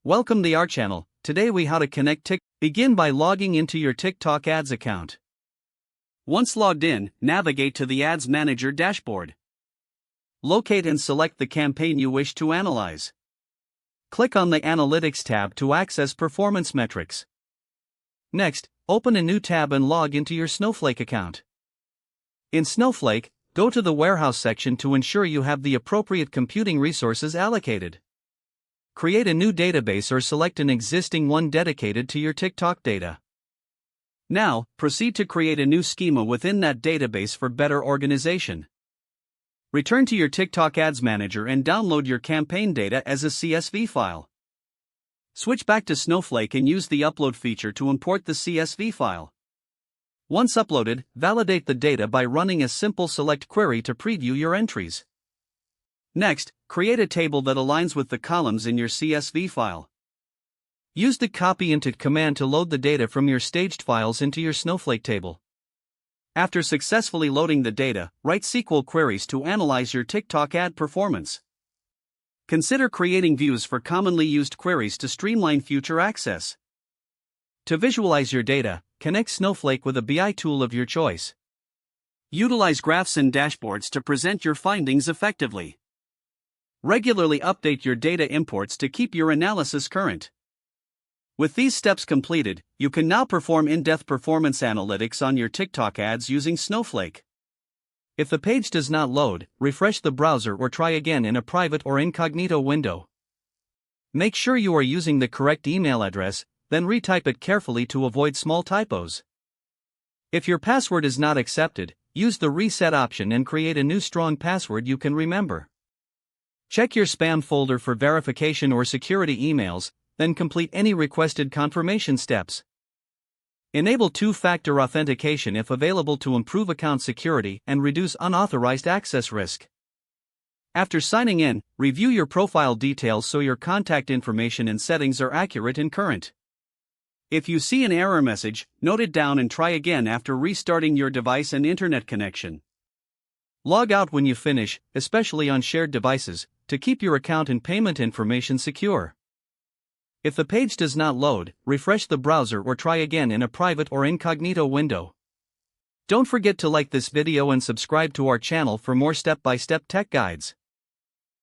Welcome to our channel. Today we how to connect TikTok. Begin by logging into your TikTok Ads account. Once logged in, navigate to the Ads Manager dashboard. Locate and select the campaign you wish to analyze. Click on the Analytics tab to access performance metrics. Next, open a new tab and log into your Snowflake account. In Snowflake, go to the Warehouse section to ensure you have the appropriate computing resources allocated. Create a new database or select an existing one dedicated to your TikTok data. Now, proceed to create a new schema within that database for better organization. Return to your TikTok Ads Manager and download your campaign data as a CSV file. Switch back to Snowflake and use the Upload feature to import the CSV file. Once uploaded, validate the data by running a simple select query to preview your entries. Next, create a table that aligns with the columns in your CSV file. Use the Copy Into command to load the data from your staged files into your Snowflake table. After successfully loading the data, write SQL queries to analyze your TikTok ad performance. Consider creating views for commonly used queries to streamline future access. To visualize your data, connect Snowflake with a BI tool of your choice. Utilize graphs and dashboards to present your findings effectively. Regularly update your data imports to keep your analysis current. With these steps completed, you can now perform in-depth performance analytics on your TikTok ads using Snowflake. If the page does not load, refresh the browser or try again in a private or incognito window. Make sure you are using the correct email address, then retype it carefully to avoid small typos. If your password is not accepted, use the reset option and create a new strong password you can remember. Check your spam folder for verification or security emails, then complete any requested confirmation steps. Enable two-factor authentication if available to improve account security and reduce unauthorized access risk. After signing in, review your profile details so your contact information and settings are accurate and current. If you see an error message, note it down and try again after restarting your device and internet connection. Log out when you finish, especially on shared devices, to keep your account and payment information secure. If the page does not load, refresh the browser or try again in a private or incognito window. Don't forget to like this video and subscribe to our channel for more step-by-step tech guides.